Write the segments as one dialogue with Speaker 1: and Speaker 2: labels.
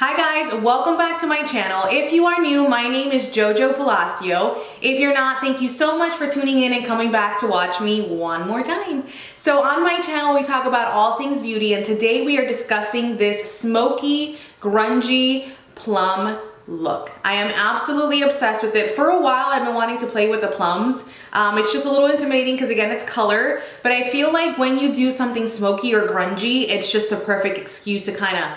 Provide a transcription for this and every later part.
Speaker 1: Hi guys, welcome back to my channel. If you are new, my name is Jojo Palacio. If you're not, thank you so much for tuning in and coming back to watch me one more time. So on my channel, we talk about all things beauty, and today we are discussing this smoky, grungy plum look. I am absolutely obsessed with it. For a while, I've been wanting to play with the plums. It's just a little intimidating because again, it's color, but I feel like when you do something smoky or grungy, it's just a perfect excuse to kind of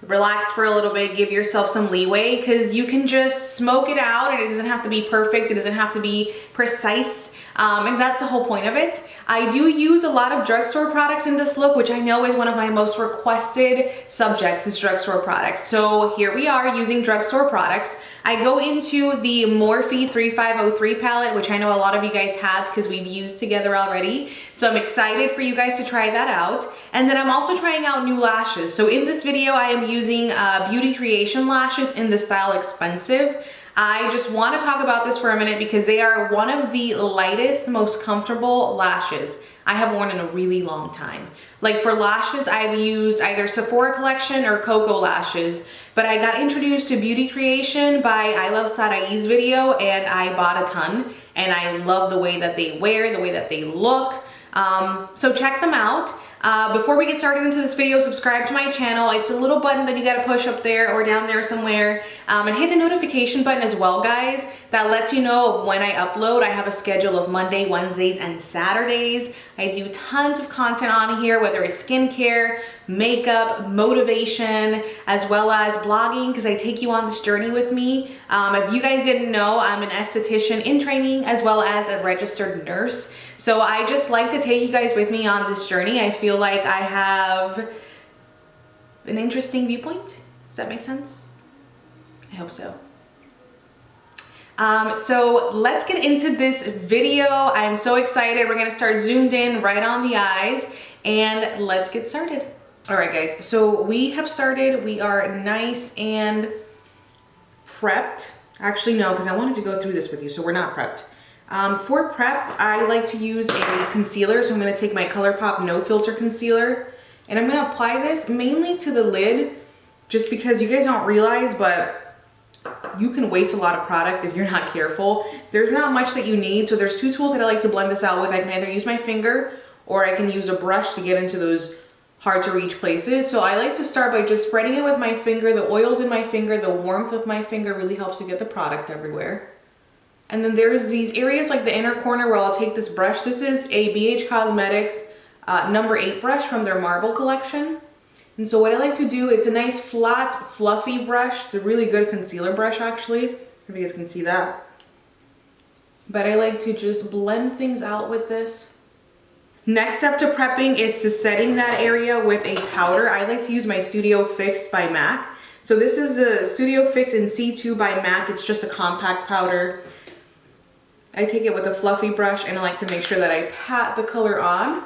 Speaker 1: relax for a little bit, give yourself some leeway, because you can just smoke it out and it doesn't have to be perfect, it doesn't have to be precise, and that's the whole point of it. I do use a lot of drugstore products in this look, which I know is one of my most requested subjects, is drugstore products. So here we are using drugstore products. I go into the Morphe 3503 palette, which I know a lot of you guys have because we've used together already. So I'm excited for you guys to try that out. And then I'm also trying out new lashes. So in this video, I am using Beauty Creation lashes in the style Expensive. I just want to talk about this for a minute because they are one of the lightest, most comfortable lashes I have worn in a really long time. Like for lashes, I've used either Sephora Collection or Coco lashes, but I got introduced to Beauty Creation by I Love Sarai's video and I bought a ton, and I love the way that they wear, the way that they look. So check them out. Before we get started into this video, subscribe to my channel. It's a little button that you gotta push up there or down there somewhere, and hit the notification button as well, guys. That lets you know of when I upload. I have a schedule of Monday, Wednesdays, and Saturdays. I do tons of content on here, whether it's skincare, makeup, motivation, as well as blogging, because I take you on this journey with me. If you guys didn't know, I'm an esthetician in training as well as a registered nurse. So I just like to take you guys with me on this journey. I feel like I have an interesting viewpoint. Does that make sense? I hope so. So let's get into this video. I'm so excited. We're gonna start zoomed in right on the eyes and let's get started. All right, guys, so we have started. We are nice and prepped. Actually, no, because I wanted to go through this with you, so we're not prepped. For prep, I like to use a concealer, so I'm going to take my ColourPop No Filter Concealer, and I'm going to apply this mainly to the lid, just because you guys don't realize, but you can waste a lot of product if you're not careful. There's not much that you need, so there's two tools that I like to blend this out with. I can either use my finger, or I can use a brush to get into those hard to reach places. So I like to start by just spreading it with my finger. The oils in my finger, the warmth of my finger really helps to get the product everywhere. And then there's these areas like the inner corner where I'll take this brush. This is a BH Cosmetics number 8 brush from their Marble collection. And so what I like to do, it's a nice flat, fluffy brush. It's a really good concealer brush actually, if you guys can see that. But I like to just blend things out with this. Next step to prepping is to setting that area with a powder. I like to use my Studio Fix by MAC. So this is the Studio Fix in C2 by MAC. It's just a compact powder. I take it with a fluffy brush and I like to make sure that I pat the color on.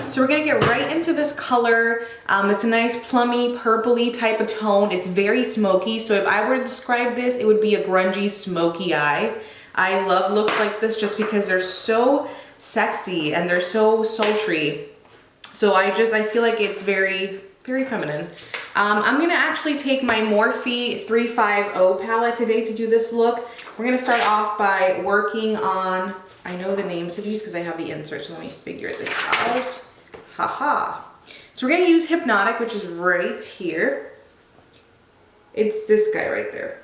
Speaker 1: So we're gonna get right into this color. It's a nice plummy, purpley type of tone. It's very smoky. So if I were to describe this, it would be a grungy, smoky eye. I love looks like this just because they're so sexy and they're so sultry. So I feel like it's very, very feminine. I'm gonna actually take my Morphe 350 palette today to do this look. We're gonna start off by working on, I know the names of these because I have the insert, so let me figure this out. Haha. So we're gonna use Hypnotic, which is right here. It's this guy right there.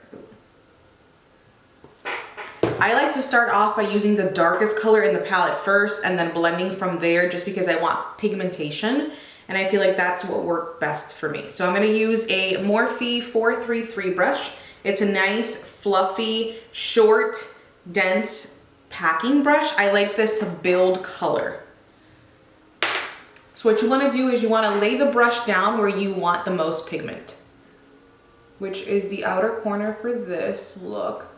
Speaker 1: I like to start off by using the darkest color in the palette first and then blending from there just because I want pigmentation. And I feel like that's what worked best for me. So I'm gonna use a Morphe 433 brush. It's a nice, fluffy, short, dense packing brush. I like this to build color. So what you wanna do is you wanna lay the brush down where you want the most pigment, which is the outer corner for this look.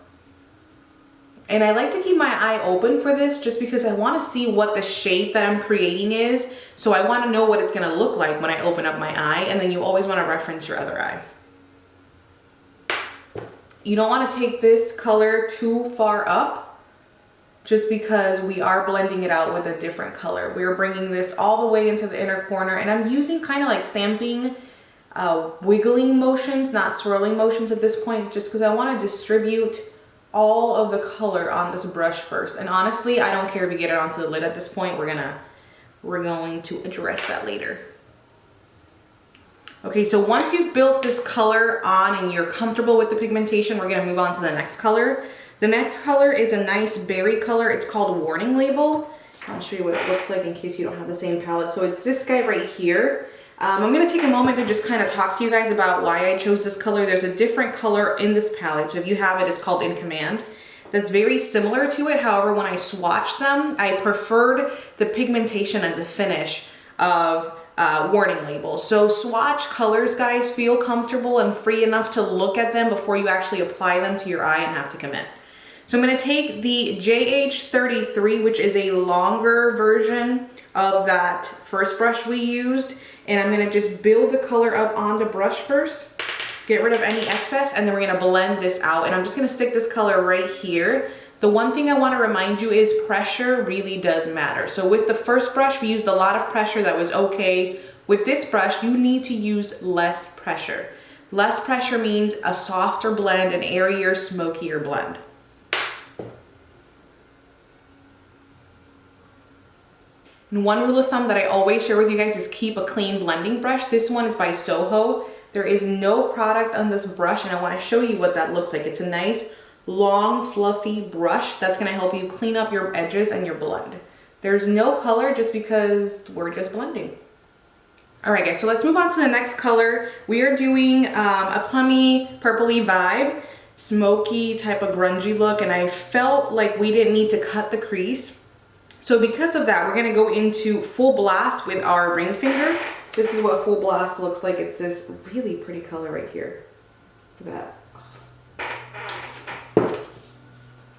Speaker 1: And I like to keep my eye open for this just because I want to see what the shape that I'm creating is. So I want to know what it's going to look like when I open up my eye, and then you always want to reference your other eye. You don't want to take this color too far up just because we are blending it out with a different color. We're bringing this all the way into the inner corner, and I'm using kind of like stamping wiggling motions, not swirling motions at this point, just because I want to distribute all of the color on this brush first. And honestly, I don't care if you get it onto the lid at this point. We're going to address that later. Okay, so once you've built this color on and you're comfortable with the pigmentation, we're gonna move on to the next color. The next color is a nice berry color. It's called Warning Label. I'll show you what it looks like in case you don't have the same palette. So it's this guy right here. I'm gonna take a moment to just kind of talk to you guys about why I chose this color. There's a different color in this palette. So if you have it, it's called In Command. That's very similar to it. However, when I swatched them, I preferred the pigmentation and the finish of Warning Label. So swatch colors, guys. Feel comfortable and free enough to look at them before you actually apply them to your eye and have to commit. So I'm going to take the JH33, which is a longer version of that first brush we used, and I'm going to just build the color up on the brush first, get rid of any excess, and then we're going to blend this out. And I'm just going to stick this color right here. The one thing I want to remind you is pressure really does matter. So with the first brush, we used a lot of pressure. That was okay. With this brush, you need to use less pressure. Less pressure means a softer blend, an airier, smokier blend. And one rule of thumb that I always share with you guys is keep a clean blending brush. This one is by Soho. There is no product on this brush, and I want to show you what that looks like. It's a nice, long, fluffy brush that's going to help you clean up your edges and your blend. There's no color just because we're just blending. All right, guys, so let's move on to the next color. We are doing a plummy, purpley vibe, smoky type of grungy look, and I felt like we didn't need to cut the crease. So because of that, we're going to go into Full Blast with our ring finger. This is what Full Blast looks like. It's this really pretty color right here. Look at that.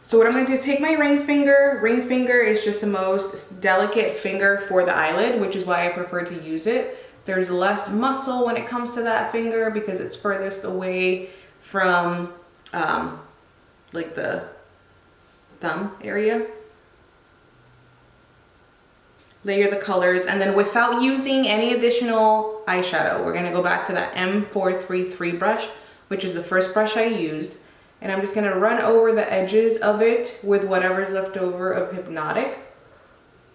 Speaker 1: So what I'm going to do is take my ring finger. Ring finger is just the most delicate finger for the eyelid, which is why I prefer to use it. There's less muscle when it comes to that finger because it's furthest away from like the thumb area. Layer the colors, and then without using any additional eyeshadow, we're going to go back to that M433 brush, which is the first brush I used. And I'm just going to run over the edges of it with whatever's left over of Hypnotic.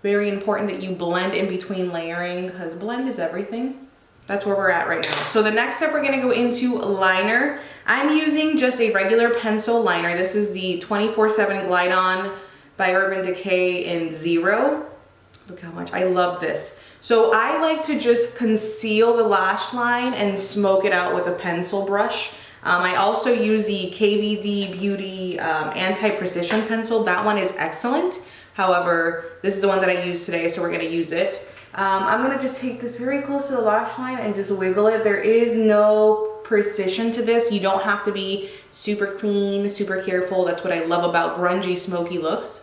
Speaker 1: Very important that you blend in between layering because blend is everything. That's where we're at right now. So the next step, we're going to go into liner. I'm using just a regular pencil liner. This is the 24/7 Glide On by Urban Decay in 0. Look how much I love this. So I like to just conceal the lash line and smoke it out with a pencil brush. I also use the KVD Beauty Anti-Precision Pencil. That one is excellent. However, this is the one that I use today, so we're gonna use it. I'm gonna just take this very close to the lash line and just wiggle it. There is no precision to this. You don't have to be super clean, super careful. That's what I love about grungy, smoky looks.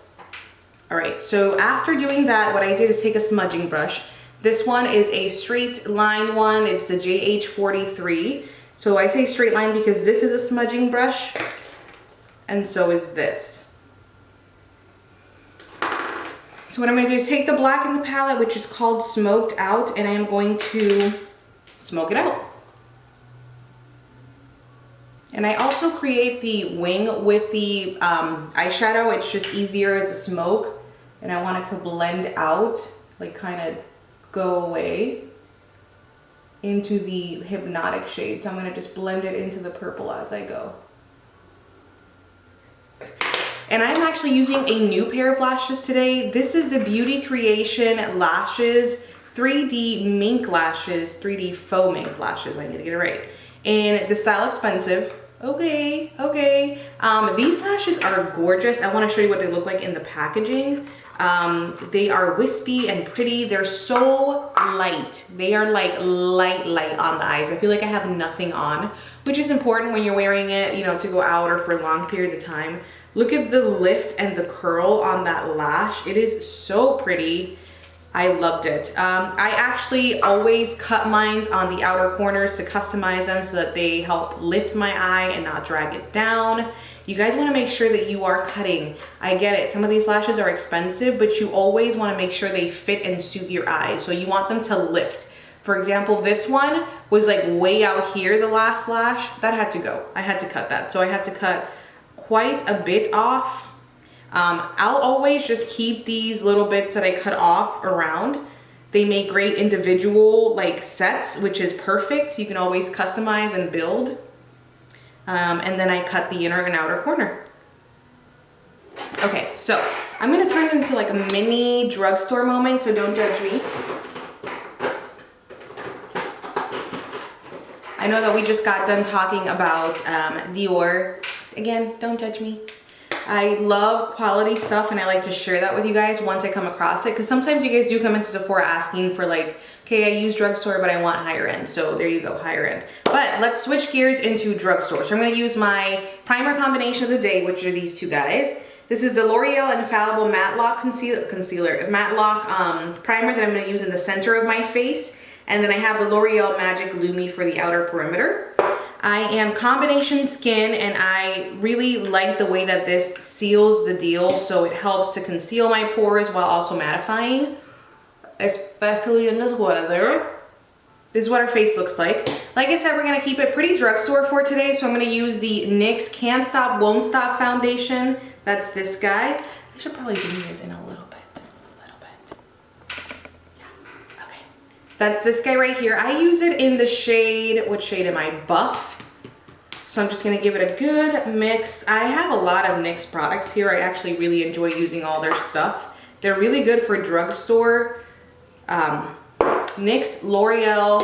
Speaker 1: All right, so after doing that, what I did is take a smudging brush. This one is a straight line one. It's the JH43. So I say straight line because this is a smudging brush, and so is this. So what I'm going to do is take the black in the palette, which is called Smoked Out, and I am going to smoke it out. And I also create the wing with the eyeshadow. It's just easier as a smoke, and I want it to blend out, like kind of go away into the Hypnotic shade. So I'm going to just blend it into the purple as I go. And I'm actually using a new pair of lashes today. This is the Beauty Creation Lashes 3D Mink Lashes, 3D Faux Mink Lashes. I need to get it right. And the style expensive. Okay. These lashes are gorgeous. I want to show you what they look like in the packaging. They are wispy and pretty. They're so light. They are like light on the eyes. I feel like I have nothing on, which is important when you're wearing it, you know, to go out or for long periods of time. Look at the lift and the curl on that lash. It is so pretty. I loved it. I actually always cut mine on the outer corners to customize them so that they help lift my eye and not drag it down. You guys want to make sure that you are cutting. I get it. Some of these lashes are expensive, but you always want to make sure they fit and suit your eyes. So you want them to lift. For example, this one was like way out here, the last lash. That had to go. I had to cut that. So I had to cut quite a bit off. I'll always just keep these little bits that I cut off around. They make great individual like sets, which is perfect. You can always customize and build. And then I cut the inner and outer corner. Okay, so I'm gonna turn this into like a mini drugstore moment, so don't judge me. I know that we just got done talking about Dior. Again, don't judge me. I love quality stuff and I like to share that with you guys once I come across it, because sometimes you guys do come into Sephora asking for like, okay, I use drugstore but I want higher end. So there you go, higher end. But let's switch gears into drugstore. So I'm going to use my primer combination of the day, which are these two guys. This is the L'Oreal Infallible Matlock Matlock primer that I'm going to use in the center of my face. And then I have the L'Oreal Magic Lumi for the outer perimeter. I am combination skin and I really like the way that this seals the deal, so it helps to conceal my pores while also mattifying, especially in the weather. This is what our face looks like. Like I said, we're gonna keep it pretty drugstore for today, so I'm gonna use the NYX Can't Stop Won't Stop foundation. That's this guy. I should probably zoom you guys in a little bit. That's this guy right here. I use it in the shade, what shade am I? Buff. So I'm just gonna give it a good mix. I have a lot of NYX products here. I actually really enjoy using all their stuff. They're really good for drugstore. NYX, L'Oreal,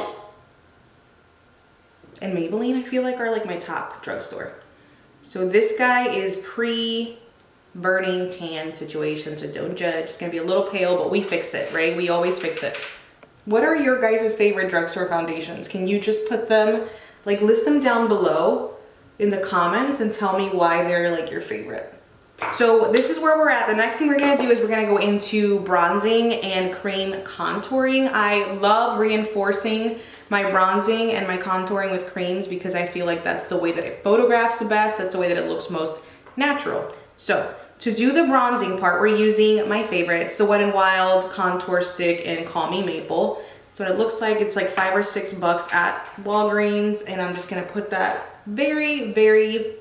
Speaker 1: and Maybelline I feel like are like my top drugstore. So this guy is pre-burning tan situation, so don't judge. It's gonna be a little pale, but we fix it, right? We always fix it. What are your guys' favorite drugstore foundations? Can you just put them, like list them down below in the comments and tell me why they're like your favorite. So this is where we're at. The next thing we're gonna do is we're gonna go into bronzing and cream contouring. I love reinforcing my bronzing and my contouring with creams because I feel like that's the way that it photographs the best. That's the way that it looks most natural. So to do the bronzing part, we're using my favorite. It's the Wet n Wild Contour Stick in Call Me Maple. So what it looks like, it's like $5 or $6 at Walgreens, and I'm just gonna put that very, very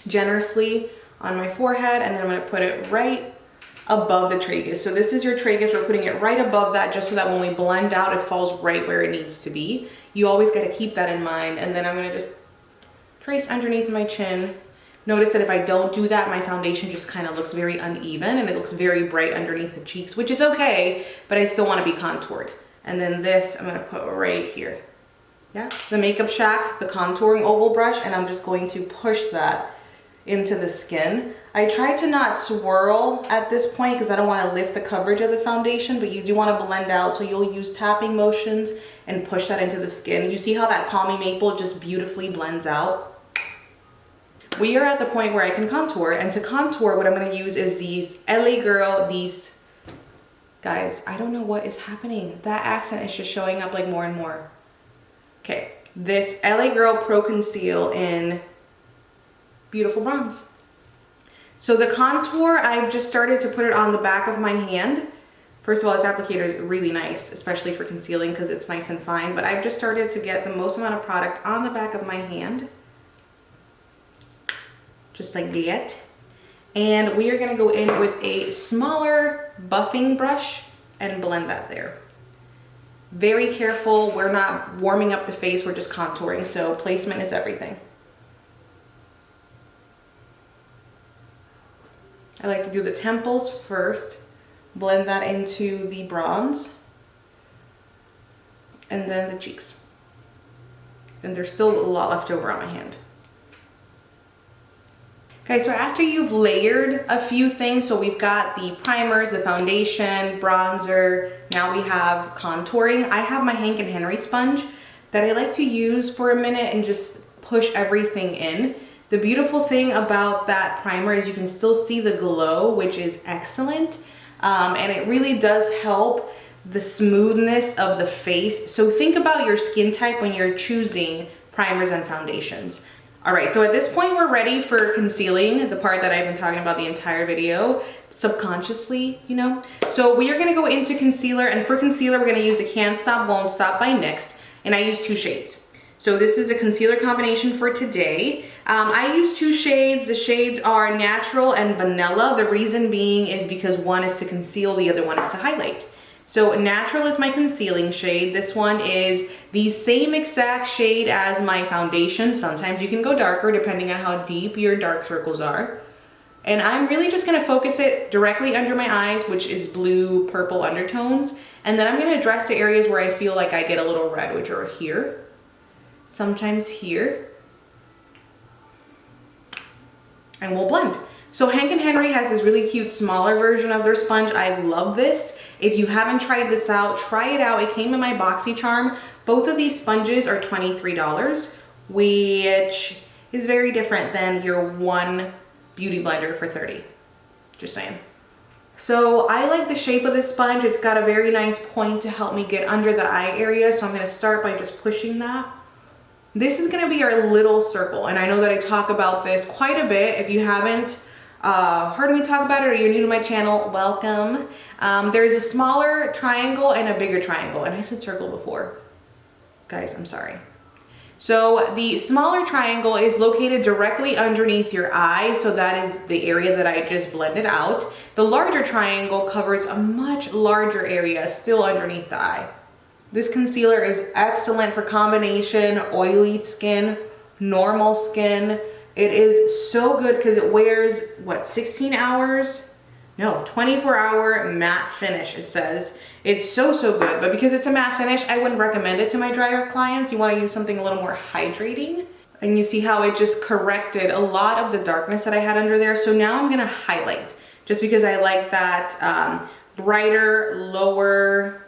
Speaker 1: generously on my forehead, and then I'm gonna put it right above the tragus. So this is your tragus, we're putting it right above that just so that when we blend out, it falls right where it needs to be. You always gotta keep that in mind, and then I'm gonna just trace underneath my chin. Notice that if I don't do that, my foundation just kind of looks very uneven and it looks very bright underneath the cheeks, which is okay, but I still want to be contoured. And then this, I'm going to put right here. Yeah, the Makeup Shack, the contouring oval brush, and I'm just going to push that into the skin. I try to not swirl at this point because I don't want to lift the coverage of the foundation, but you do want to blend out, so you'll use tapping motions and push that into the skin. You see how that Call Me Maple just beautifully blends out? We are at the point where I can contour, and to contour, what I'm going to use is these LA Girl, these, guys, I don't know what is happening. That accent is just showing up like more and more. Okay, this LA Girl Pro Conceal in Beautiful Bronze. So the contour, I've just started to put it on the back of my hand. First of all, this applicator is really nice, especially for concealing because it's nice and fine, but I've just started to get the most amount of product on the back of my hand. Just like that. And we are gonna go in with a smaller buffing brush and blend that there. Very careful, we're not warming up the face, we're just contouring, so placement is everything. I like to do the temples first, blend that into the bronze, and then the cheeks. And there's still a lot left over on my hand. Okay, so after you've layered a few things, so we've got the primers, the foundation, bronzer, now we have contouring. I have my Hank and Henry sponge that I like to use for a minute and just push everything in. The beautiful thing about that primer is you can still see the glow, which is excellent. And it really does help the smoothness of the face. So think about your skin type when you're choosing primers and foundations. All right, so at this point we're ready for concealing, the part that I've been talking about the entire video, subconsciously, you know? So we are gonna go into concealer, and for concealer, we're gonna use the Can't Stop, Won't Stop by NYX, and I use 2 shades. So this is a concealer combination for today. I use 2 shades. The shades are Natural and Vanilla. The reason being is because one is to conceal, the other one is to highlight. So Natural is my concealing shade. This one is the same exact shade as my foundation. Sometimes you can go darker depending on how deep your dark circles are. And I'm really just gonna focus it directly under my eyes, which is blue, purple undertones. And then I'm gonna address the areas where I feel like I get a little red, which are here, sometimes here, and we'll blend. So Hank & Henry has this really cute smaller version of their sponge. I love this. If you haven't tried this out, try it out. It came in my BoxyCharm. Both of these sponges are $23, which is very different than your one beauty blender for $30. Just saying. So I like the shape of this sponge. It's got a very nice point to help me get under the eye area. So I'm gonna start by just pushing that. This is gonna be our little circle. And I know that I talk about this quite a bit. If you haven't heard me talk about it or you're new to my channel, welcome. There's a smaller triangle and a bigger triangle. And I said circle before. Guys, I'm sorry. So the smaller triangle is located directly underneath your eye. So that is the area that I just blended out. The larger triangle covers a much larger area still underneath the eye. This concealer is excellent for combination, oily skin, normal skin. It is so good because it wears, what, 16 hours? No, 24-hour matte finish, it says. It's so good, but because it's a matte finish, I wouldn't recommend it to my drier clients. You want to use something a little more hydrating. And you see how it just corrected a lot of the darkness that I had under there. So now I'm gonna highlight, just because I like that brighter, lower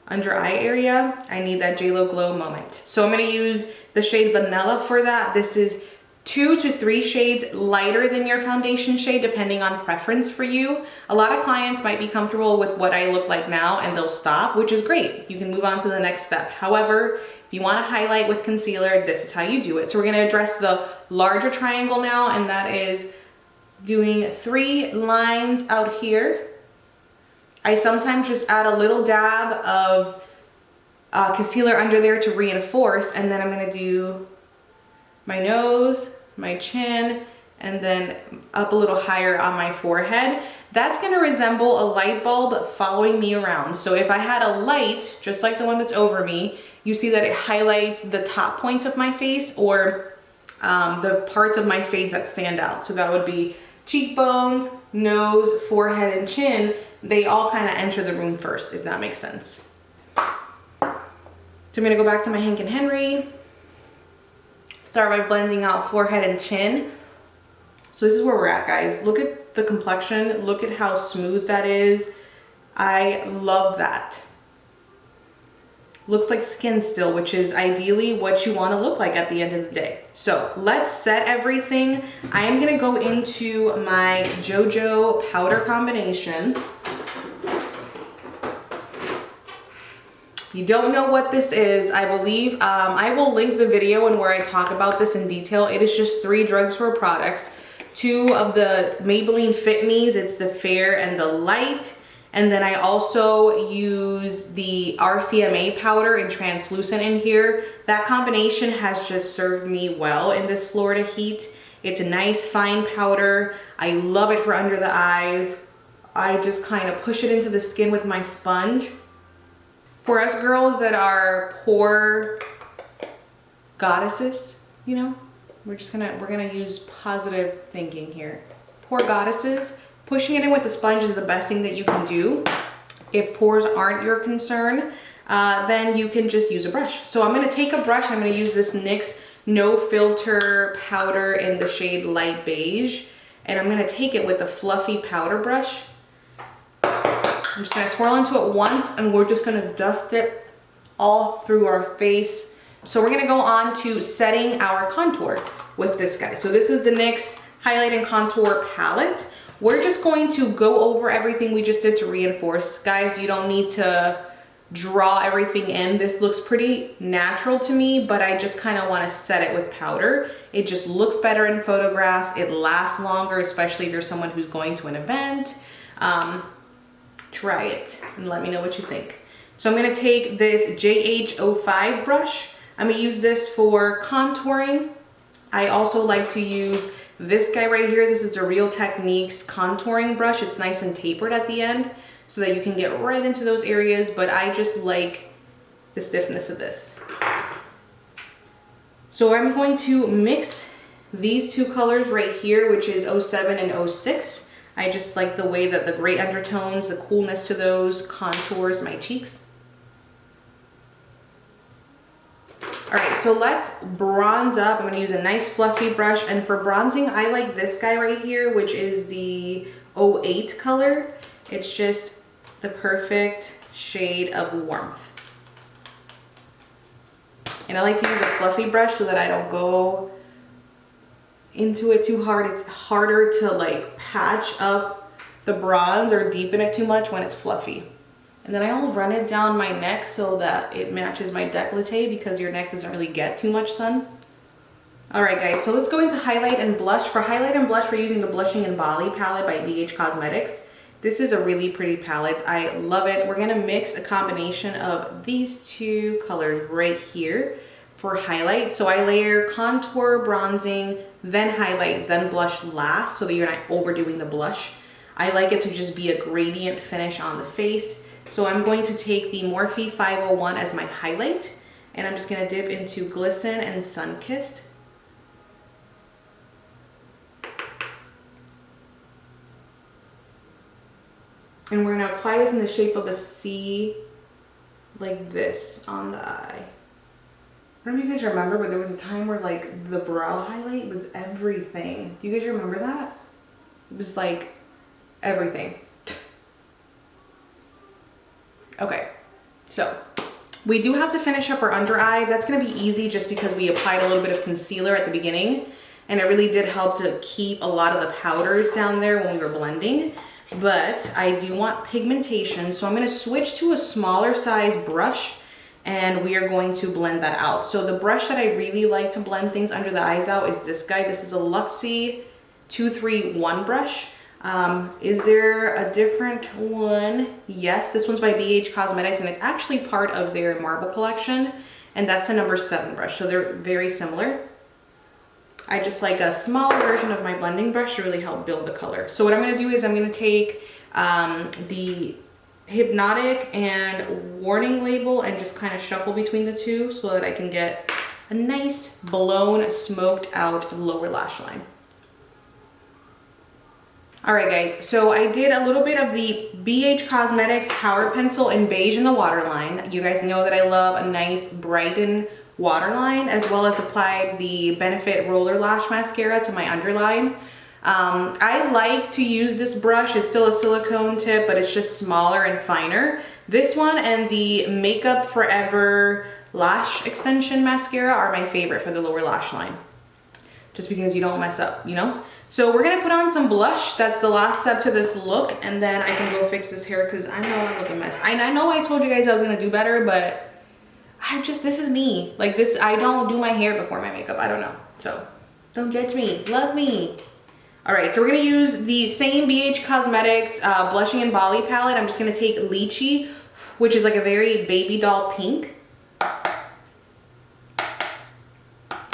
Speaker 1: under eye area. I need that JLo glow moment. So I'm gonna use the shade Vanilla for that. This is 2 to 3 shades lighter than your foundation shade, depending on preference for you. A lot of clients might be comfortable with what I look like now and they'll stop, which is great. You can move on to the next step. However, if you want to highlight with concealer, this is how you do it. So we're going to address the larger triangle now, and that is doing 3 lines out here. I sometimes just add a little dab of concealer under there to reinforce, and then I'm going to do my nose, my chin, and then up a little higher on my forehead. That's going to resemble a light bulb following me around. So if I had a light, just like the one that's over me, you see that it highlights the top point of my face, or the parts of my face that stand out. So that would be cheekbones, nose, forehead, and chin. They all kind of enter the room first, if that makes sense. So I'm going to go back to my Hank & Henry. Start by blending out forehead and chin. So this is where we're at, guys. Look at the complexion. Look at how smooth that is. I love that. Looks like skin still, which is ideally what you want to look like at the end of the day. So let's set everything. I am going to go into my JoJo powder combination. If you don't know what this is, I believe I will link the video and where I talk about this in detail. It is just 3 drugstore products. 2 of the Maybelline Fit Me's. It's the Fair and the Light. And then I also use the RCMA powder in translucent in here. That combination has just served me well in this Florida heat. It's a nice fine powder. I love it for under the eyes. I just kind of push it into the skin with my sponge. For us girls that are pore goddesses, you know, we're gonna use positive thinking here. Pore goddesses, pushing it in with the sponge is the best thing that you can do. If pores aren't your concern, then you can just use a brush. So I'm gonna take a brush. I'm gonna use this NYX No Filter powder in the shade Light Beige, and I'm gonna take it with the fluffy powder brush. I'm just gonna swirl into it once, and we're just gonna dust it all through our face. So we're gonna go on to setting our contour with this guy. So this is the NYX Highlight and Contour Palette. We're just going to go over everything we just did to reinforce. Guys, you don't need to draw everything in. This looks pretty natural to me, but I just kind of want to set it with powder. It just looks better in photographs. It lasts longer, especially if you're someone who's going to an event. Try it and let me know what you think. So I'm going to take this JH05 brush. I'm going to use this for contouring. I also like to use this guy right here. This is a Real Techniques contouring brush. It's nice and tapered at the end so that you can get right into those areas, but I just like the stiffness of this. So I'm going to mix these two colors right here, which is 07 and 06. I just like the way that the gray undertones, the coolness to those contours my cheeks. All right, so let's bronze up. I'm gonna use a nice fluffy brush, and for bronzing, I like this guy right here, which is the 08 color. It's just the perfect shade of warmth. And I like to use a fluffy brush so that I don't go into it too hard. It's harder to like patch up the bronze or deepen it too much when it's fluffy. And then I'll run it down my neck so that it matches my décolleté, because your neck doesn't really get too much sun. All right guys, so let's go into highlight and blush. For highlight and blush, we're using the Blushing in Bali palette by BH Cosmetics. This is a really pretty palette. I love it. We're gonna mix a combination of these two colors right here for highlight. So I layer contour, bronzing, then highlight, then blush last, so that you're not overdoing the blush. I like it to just be a gradient finish on the face. So I'm going to take the Morphe 501 as my highlight, and I'm just gonna dip into Glisten and Sunkissed. And we're gonna apply this in the shape of a C, like this, on the eye. I don't know if you guys remember, but there was a time where like the brow highlight was everything. Do you guys remember that? It was like everything. Okay, so we do have to finish up our under eye. That's gonna be easy just because we applied a little bit of concealer at the beginning, and it really did help to keep a lot of the powders down there when we were blending. But I do want pigmentation, so I'm gonna switch to a smaller size brush, and we are going to blend that out. So the brush that I really like to blend things under the eyes out is this guy. This is a Luxie 231 brush. Is there a different one? Yes, this one's by BH Cosmetics, and it's actually part of their marble collection, and that's the number 7 brush, so they're very similar. I just like a smaller version of my blending brush to really help build the color. So what I'm going to do is I'm going to take the Hypnotic and Warning label and just kind of shuffle between the two so that I can get a nice blown, smoked out lower lash line. All right guys, so I did a little bit of the BH Cosmetics Power Pencil in beige in the waterline. You guys know that I love a nice brighten waterline, as well as applied the Benefit Roller Lash Mascara to my underline. I like to use this brush. It's still a silicone tip, but it's just smaller and finer. This one and the Makeup Forever Lash Extension Mascara are my favorite for the lower lash line, just because you don't mess up, you know? So we're gonna put on some blush. That's the last step to this look, and then I can go fix this hair because I know I look a mess. I know I told you guys I was gonna do better, but this is me. Like this, I don't do my hair before my makeup. I don't know. So don't judge me, love me. All right, so we're gonna use the same BH Cosmetics Blushing in Bali palette. I'm just gonna take Lychee, which is like a very baby doll pink.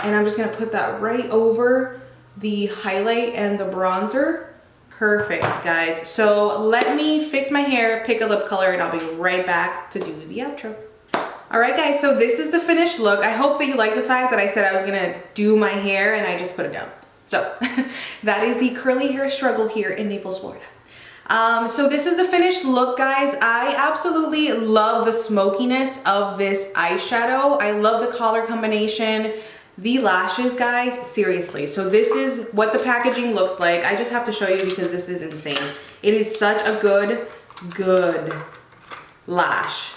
Speaker 1: And I'm just gonna put that right over the highlight and the bronzer. Perfect, guys. So let me fix my hair, pick a lip color, and I'll be right back to do the outro. All right, guys, so this is the finished look. I hope that you like the fact that I said I was gonna do my hair and I just put it down. So that is the curly hair struggle here in Naples, Florida. So this is the finished look, guys. I absolutely love the smokiness of this eyeshadow. I love the color combination. The lashes, guys, seriously. So this is what the packaging looks like. I just have to show you because this is insane. It is such a good lash.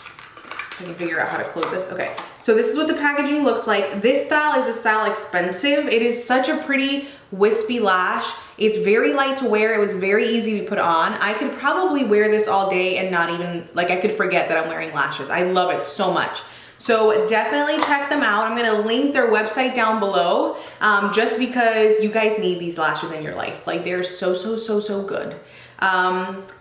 Speaker 1: I can figure out how to close this. Okay, so this is what the packaging looks like. This style is a style expensive. It is such a pretty wispy lash. It's very light to wear. It was very easy to put on. I could probably wear this all day and not even, like, I could forget that I'm wearing lashes. I love it so much. So definitely check them out. I'm gonna link their website down below just because you guys need these lashes in your life. Like, they're so, so, so, so good.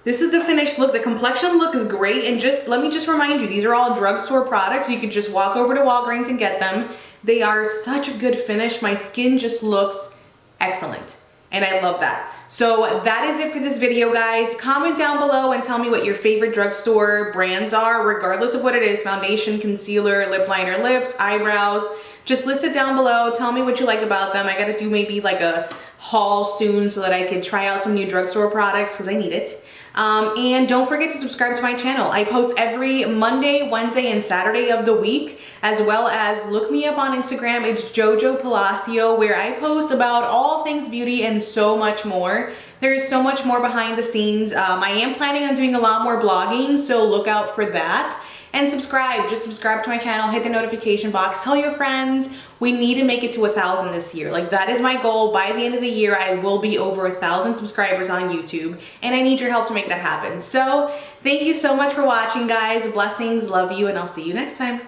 Speaker 1: This is the finished look. The complexion look is great. And just let me just remind you, these are all drugstore products. You could just walk over to Walgreens and get them. They are such a good finish. My skin just looks excellent. And I love that. So that is it for this video, guys. Comment down below and tell me what your favorite drugstore brands are, regardless of what it is: foundation, concealer, lip liner, lips, eyebrows. Just list it down below. Tell me what you like about them. I gotta do maybe like a haul soon so that I can try out some new drugstore products because I need it. And don't forget to subscribe to my channel. I post every Monday, Wednesday, and Saturday of the week, as well as look me up on Instagram. It's Jojo Palacio, where I post about all things beauty and so much more. There is so much more behind the scenes. I am planning on doing a lot more blogging, so look out for that. And subscribe, just subscribe to my channel, hit the notification box, tell your friends. We need to make it to 1,000 this year. Like, that is my goal. By the end of the year, I will be over 1,000 subscribers on YouTube, and I need your help to make that happen. So thank you so much for watching, guys. Blessings, love you, and I'll see you next time.